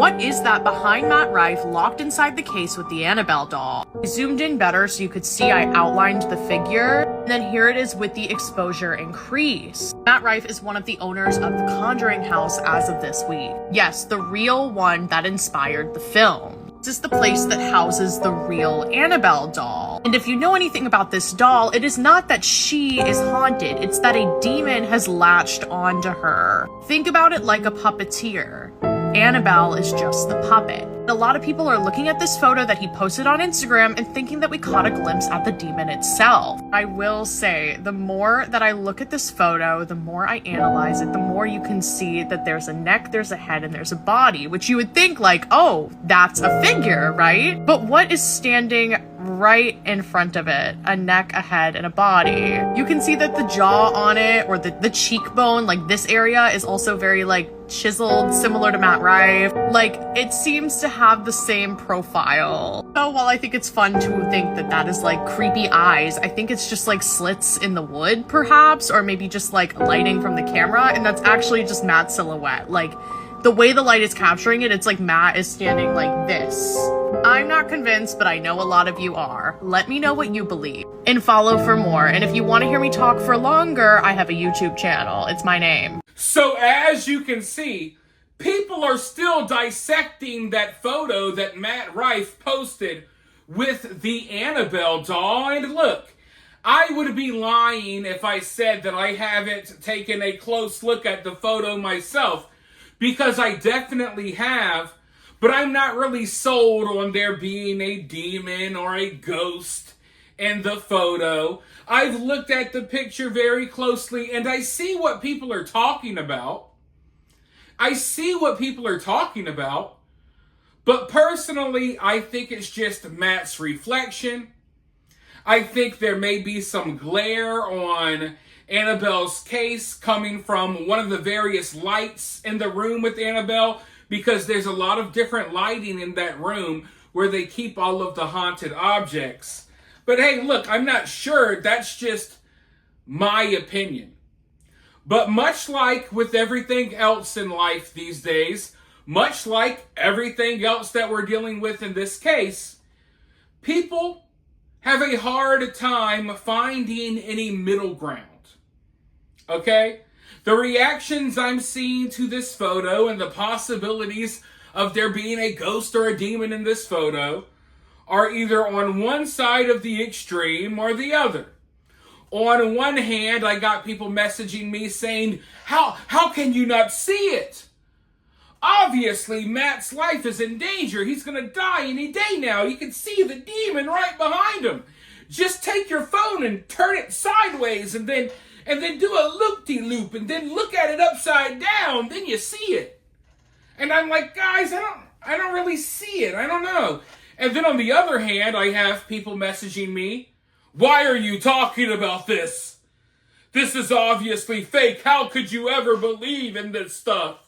What is that behind Matt Rife locked inside the case with the Annabelle doll? I zoomed in better so you could see I outlined the figure, and then here it is with the exposure increase. Matt Rife is one of the owners of the Conjuring house as of this week. Yes, the real one that inspired the film. This is the place that houses the real Annabelle doll. And if you know anything about this doll, it is not that she is haunted, it's that a demon has latched onto her. Think about it like a puppeteer. Annabelle is just the puppet. A lot of people are looking at this photo that he posted on Instagram and thinking that we caught a glimpse at the demon itself. I will say, the more that I look at this photo, the more I analyze it, the more you can see that there's a neck, there's a head, and there's a body, which you would think like, oh, that's a figure, right? But what is standing right in front of it? A neck, a head, and a body. You can see that the jaw on it, or the cheekbone, like this area, is also very like chiseled, similar to Matt Rife. Like, it seems to have the same profile. So while I think it's fun to think that that is like creepy eyes, I think it's just like slits in the wood perhaps, or maybe just like lighting from the camera, and that's actually just Matt's silhouette. Like, the way the light is capturing it, it's like Matt is standing like this. I'm not convinced, but I know a lot of you are. Let me know what you believe. And follow for more. And if you want to hear me talk for longer, I have a YouTube channel. It's my name. So as you can see, people are still dissecting that photo that Matt Rife posted with the Annabelle doll. And look, I would be lying if I said that I haven't taken a close look at the photo myself, because I definitely have, but I'm not really sold on there being a demon or a ghost in the photo. I've looked at the picture very closely and I see what people are talking about. But personally, I think it's just Matt's reflection. I think there may be some glare on Annabelle's case coming from one of the various lights in the room with Annabelle, because there's a lot of different lighting in that room where they keep all of the haunted objects. But hey, look, I'm not sure. That's just my opinion. But much like with everything else in life these days, much like everything else that we're dealing with in this case, people have a hard time finding any middle ground. Okay? The reactions I'm seeing to this photo and the possibilities of there being a ghost or a demon in this photo are either on one side of the extreme or the other. On one hand, I got people messaging me saying, how can you not see it? Obviously, Matt's life is in danger. He's going to die any day now. You can see the demon right behind him. Just take your phone and turn it sideways and then do a loop-de-loop and then look at it upside down. Then you see it. And I'm like, guys, I don't really see it. I don't know. And then on the other hand, I have people messaging me, why are you talking about this? This is obviously fake. How could you ever believe in this stuff?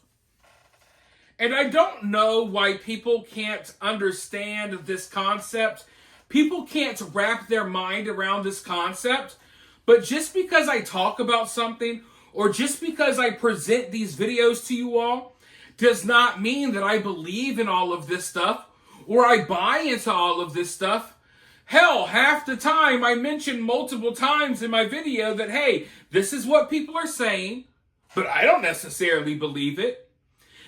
And I don't know why people can't understand this concept. People can't wrap their mind around this concept. But just because I talk about something, or just because I present these videos to you all, does not mean that I believe in all of this stuff, or I buy into all of this stuff. Hell, half the time I mention multiple times in my video that, hey, this is what people are saying, but I don't necessarily believe it.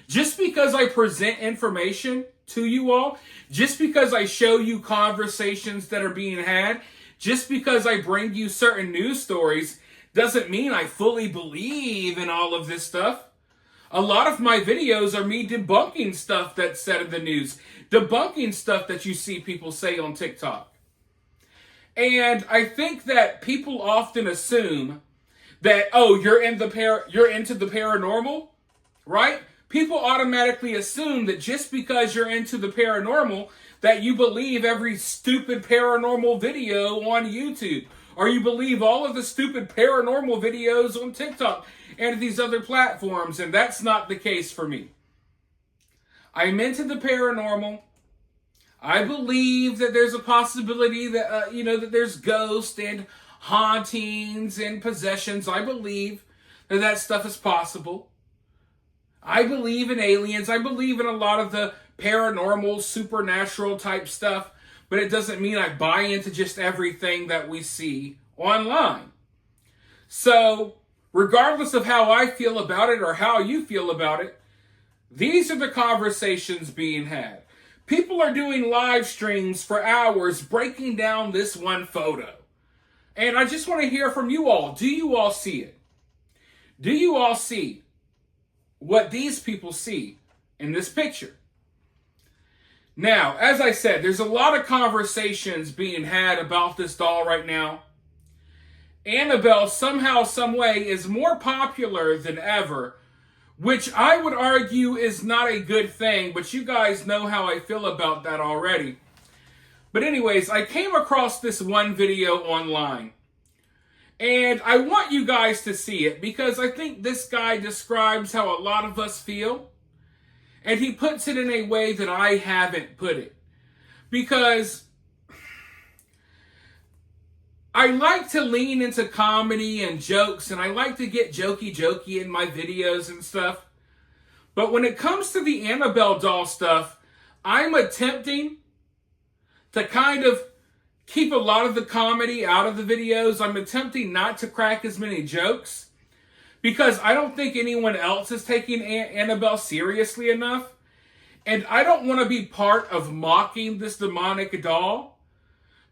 Just because I present information to you all, just because I show you conversations that are being had, just because I bring you certain news stories, doesn't mean I fully believe in all of this stuff. A lot of my videos are me debunking stuff that's said in the news, debunking stuff that you see people say on TikTok. And I think that people often assume that, oh, you're into the paranormal, right? People automatically assume that just because you're into the paranormal, that you believe every stupid paranormal video on YouTube, or you believe all of the stupid paranormal videos on TikTok and these other platforms, and that's not the case for me. I'm into the paranormal. I believe that there's a possibility that, that there's ghosts and hauntings and possessions. I believe that stuff is possible. I believe in aliens. I believe in a lot of the paranormal, supernatural type stuff, but it doesn't mean I buy into just everything that we see online. So, regardless of how I feel about it or how you feel about it, these are the conversations being had. People are doing live streams for hours breaking down this one photo. And I just want to hear from you all. Do you all see it? Do you all see what these people see in this picture? Now, as I said, there's a lot of conversations being had about this doll right now. Annabelle, somehow, some way, is more popular than ever, which I would argue is not a good thing, but you guys know how I feel about that already. But anyways, I came across this one video online. And I want you guys to see it because I think this guy describes how a lot of us feel. And he puts it in a way that I haven't put it. Because I like to lean into comedy and jokes, and I like to get jokey in my videos and stuff. But when it comes to the Annabelle doll stuff, I'm attempting to kind of keep a lot of the comedy out of the videos. I'm attempting not to crack as many jokes because I don't think anyone else is taking Annabelle seriously enough. And I don't want to be part of mocking this demonic doll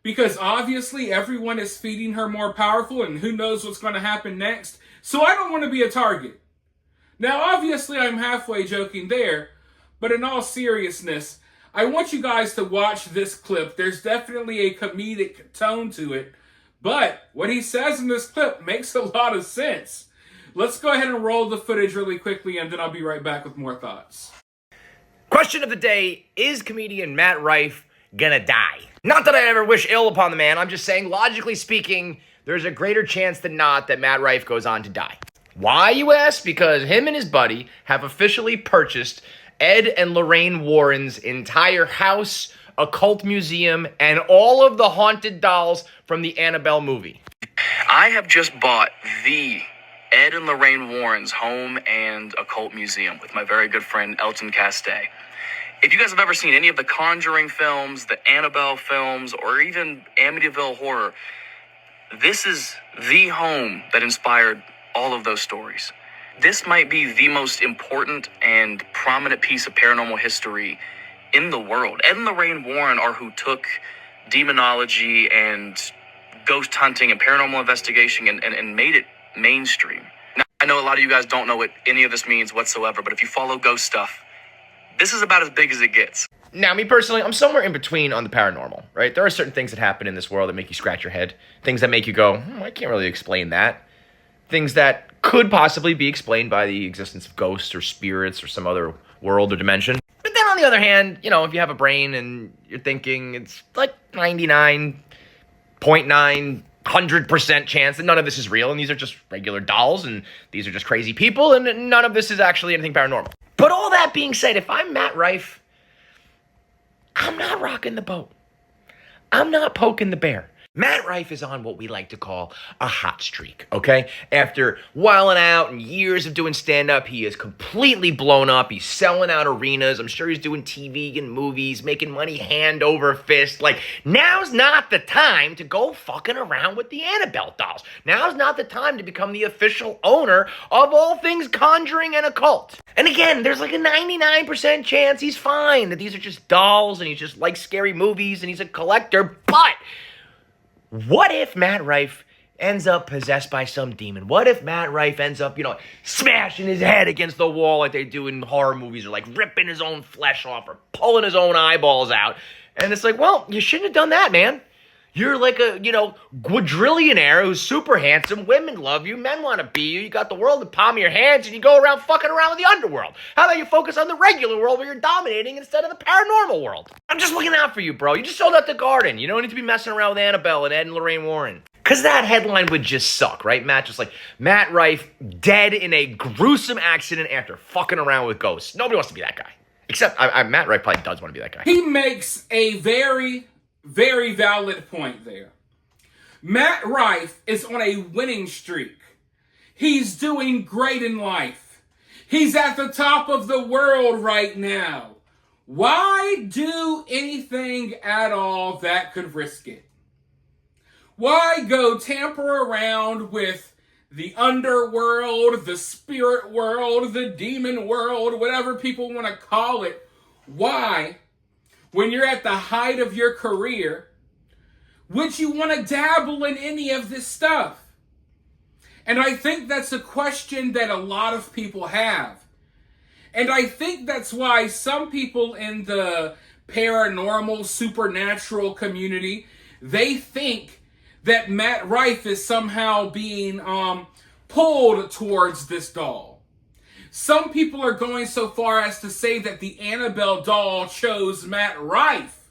because obviously everyone is feeding her more powerful and who knows what's going to happen next. So I don't want to be a target. Now, obviously, I'm halfway joking there, but in all seriousness, I want you guys to watch this clip. There's definitely a comedic tone to it, but what he says in this clip makes a lot of sense. Let's go ahead and roll the footage really quickly, and then I'll be right back with more thoughts. Question of the day, is comedian Matt Rife gonna die? Not that I ever wish ill upon the man, I'm just saying, logically speaking, there's a greater chance than not that Matt Rife goes on to die. Why, you ask? Because him and his buddy have officially purchased Ed and Lorraine Warren's entire house, occult museum, and all of the haunted dolls from the Annabelle movie. I have just bought the Ed and Lorraine Warren's home and occult museum with my very good friend Elton Castay. If you guys have ever seen any of the Conjuring films, the Annabelle films, or even Amityville Horror, this is the home that inspired all of those stories. This might be the most important and prominent piece of paranormal history in the world. Ed and Lorraine Warren are who took demonology and ghost hunting and paranormal investigation and made it mainstream. Now, I know a lot of you guys don't know what any of this means whatsoever, but if you follow ghost stuff, this is about as big as it gets. Now, me personally, I'm somewhere in between on the paranormal, right? There are certain things that happen in this world that make you scratch your head. Things that make you go, I can't really explain that. Things that could possibly be explained by the existence of ghosts or spirits or some other world or dimension. But then on the other hand, you know, if you have a brain and you're thinking it's like 99.900% chance that none of this is real and these are just regular dolls and these are just crazy people and none of this is actually anything paranormal. But all that being said, if I'm Matt Rife, I'm not rocking the boat. I'm not poking the bear. Matt Rife is on what we like to call a hot streak, okay? After wilding out and years of doing stand-up, he is completely blown up. He's selling out arenas. I'm sure he's doing TV and movies, making money hand over fist. Like, now's not the time to go fucking around with the Annabelle dolls. Now's not the time to become the official owner of all things conjuring and occult. And again, there's like a 99% chance he's fine, that these are just dolls and he just likes scary movies and he's a collector, but what if Matt Rife ends up possessed by some demon? What if Matt Rife ends up, smashing his head against the wall like they do in horror movies, or like ripping his own flesh off or pulling his own eyeballs out? And it's like, well, you shouldn't have done that, man. You're like a, quadrillionaire who's super handsome. Women love you. Men want to be you. You got the world in the palm of your hands, and you go around fucking around with the underworld. How about you focus on the regular world where you're dominating instead of the paranormal world? I'm just looking out for you, bro. You just sold out the garden. You don't need to be messing around with Annabelle and Ed and Lorraine Warren. Because that headline would just suck, right? Just like, Matt Rife dead in a gruesome accident after fucking around with ghosts. Nobody wants to be that guy. Except, Matt Rife probably does want to be that guy. He makes a very valid point there. Matt Rife is on a winning streak. He's doing great in life. He's at the top of the world right now. Why do anything at all that could risk it? Why go tamper around with the underworld, the spirit world, the demon world, whatever people want to call it? Why, when you're at the height of your career, would you want to dabble in any of this stuff? And I think that's a question that a lot of people have. And I think that's why some people in the paranormal, supernatural community, they think that Matt Rife is somehow being pulled towards this doll. Some people are going so far as to say that the Annabelle doll chose Matt Rife.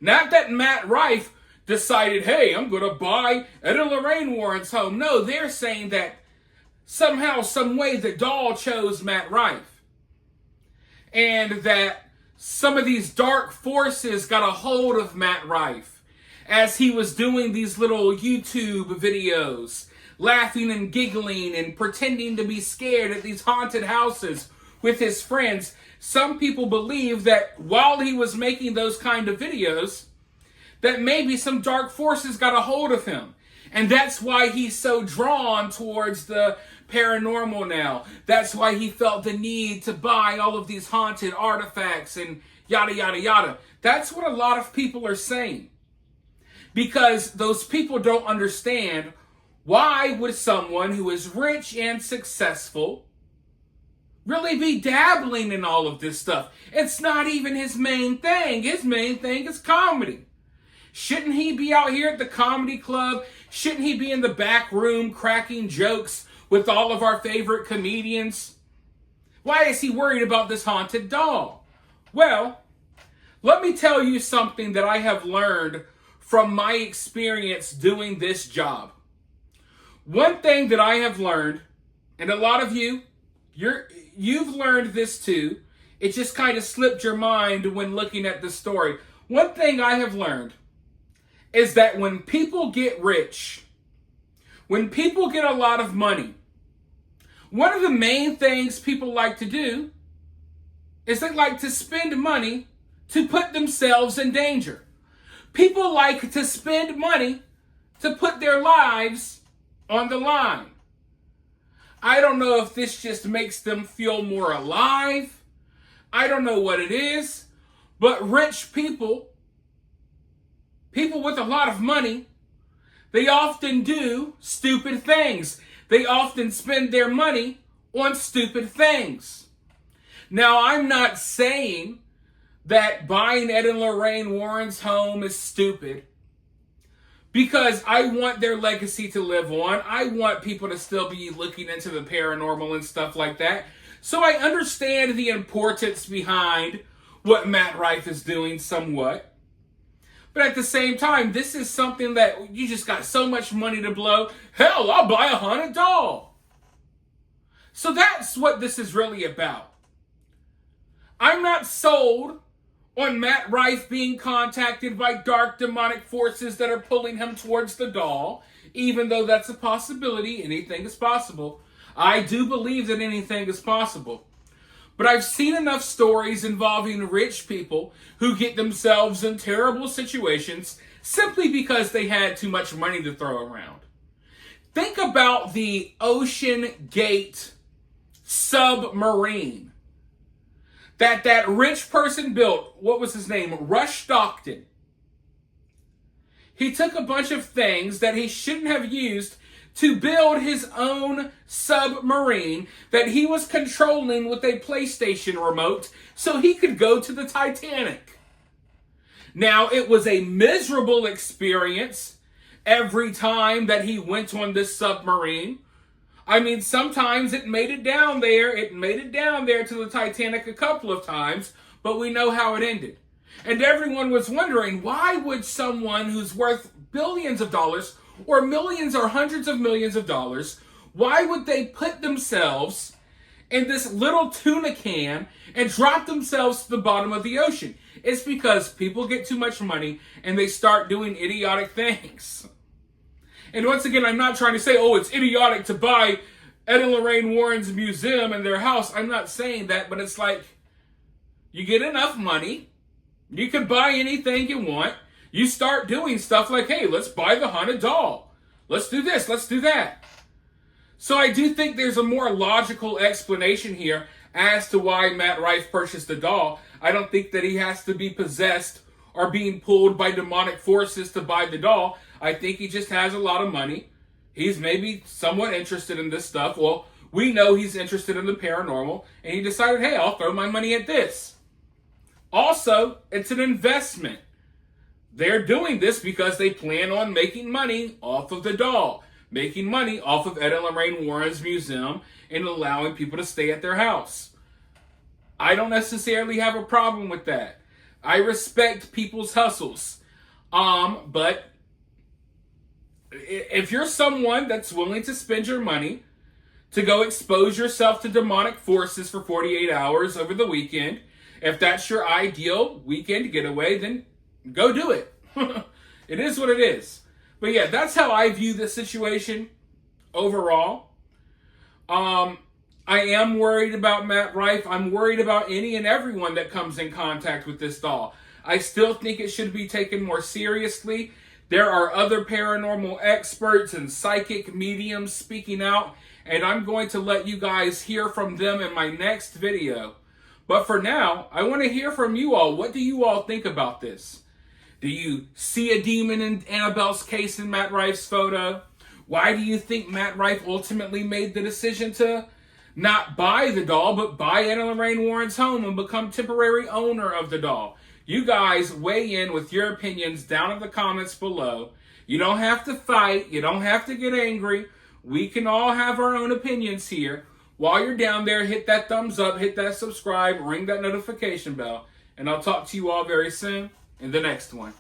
Not that Matt Rife decided, hey, I'm going to buy Ed and Lorraine Warren's home. No, they're saying that somehow, some way, the doll chose Matt Rife. And that some of these dark forces got a hold of Matt Rife as he was doing these little YouTube videos, laughing and giggling and pretending to be scared at these haunted houses with his friends. Some people believe that while he was making those kind of videos, that maybe some dark forces got a hold of him. And that's why he's so drawn towards the paranormal now. That's why he felt the need to buy all of these haunted artifacts and yada, yada, yada. That's what a lot of people are saying. Because those people don't understand, why would someone who is rich and successful really be dabbling in all of this stuff? It's not even his main thing. His main thing is comedy. Shouldn't he be out here at the comedy club? Shouldn't he be in the back room cracking jokes with all of our favorite comedians? Why is he worried about this haunted doll? Well, let me tell you something that I have learned from my experience doing this job. One thing that I have learned, and a lot of you've learned this too, it just kind of slipped your mind when looking at the story. One thing I have learned is that when people get rich, when people get a lot of money, one of the main things people like to do is they like to spend money to put themselves in danger. People like to spend money to put their lives on the line. I don't know if this just makes them feel more alive. I don't know what it is. But rich people with a lot of money, they often do stupid things. They often spend their money on stupid things. Now, I'm not saying that buying Ed and Lorraine Warren's home is stupid, because I want their legacy to live on. I want people to still be looking into the paranormal and stuff like that. So I understand the importance behind what Matt Rife is doing somewhat. But at the same time, this is something that you just got so much money to blow. Hell, I'll buy a haunted doll. So that's what this is really about. I'm not sold on Matt Rife being contacted by dark demonic forces that are pulling him towards the doll, even though that's a possibility. Anything is possible. I do believe that anything is possible. But I've seen enough stories involving rich people who get themselves in terrible situations simply because they had too much money to throw around. Think about the Ocean Gate submarine that rich person built. What was his name? Rush Stockton. He took a bunch of things that he shouldn't have used to build his own submarine that he was controlling with a PlayStation remote so he could go to the Titanic. Now, it was a miserable experience every time that he went on this submarine. I mean, sometimes it made it down there. It made it down there to the Titanic a couple of times, but we know how it ended. And everyone was wondering, why would someone who's worth billions of dollars or millions or hundreds of millions of dollars, why would they put themselves in this little tuna can and drop themselves to the bottom of the ocean? It's because people get too much money and they start doing idiotic things. And once again, I'm not trying to say, oh, it's idiotic to buy Ed and Lorraine Warren's museum and their house. I'm not saying that, but it's like, you get enough money, you can buy anything you want. You start doing stuff like, hey, let's buy the haunted doll. Let's do this, let's do that. So I do think there's a more logical explanation here as to why Matt Rife purchased the doll. I don't think that he has to be possessed or being pulled by demonic forces to buy the doll. I think he just has a lot of money. He's maybe somewhat interested in this stuff. Well, we know he's interested in the paranormal, and he decided, hey, I'll throw my money at this. Also, it's an investment. They're doing this because they plan on making money off of the doll, making money off of Ed and Lorraine Warren's museum, and allowing people to stay at their house. I don't necessarily have a problem with that. I respect people's hustles. But if you're someone that's willing to spend your money to go expose yourself to demonic forces for 48 hours over the weekend, if that's your ideal weekend getaway, then go do it. It is what it is. But yeah, that's how I view the situation overall. I am worried about Matt Rife. I'm worried about any and everyone that comes in contact with this doll. I still think it should be taken more seriously. There are other paranormal experts and psychic mediums speaking out, and I'm going to let you guys hear from them in my next video. But for now, I want to hear from you all. What do you all think about this? Do you see a demon in Annabelle's case in Matt Rife's photo? Why do you think Matt Rife ultimately made the decision to not buy the doll, but buy Ed and Lorraine Warren's home and become temporary owner of the doll? You guys weigh in with your opinions down in the comments below. You don't have to fight. You don't have to get angry. We can all have our own opinions here. While you're down there, hit that thumbs up, hit that subscribe, ring that notification bell, and I'll talk to you all very soon in the next one.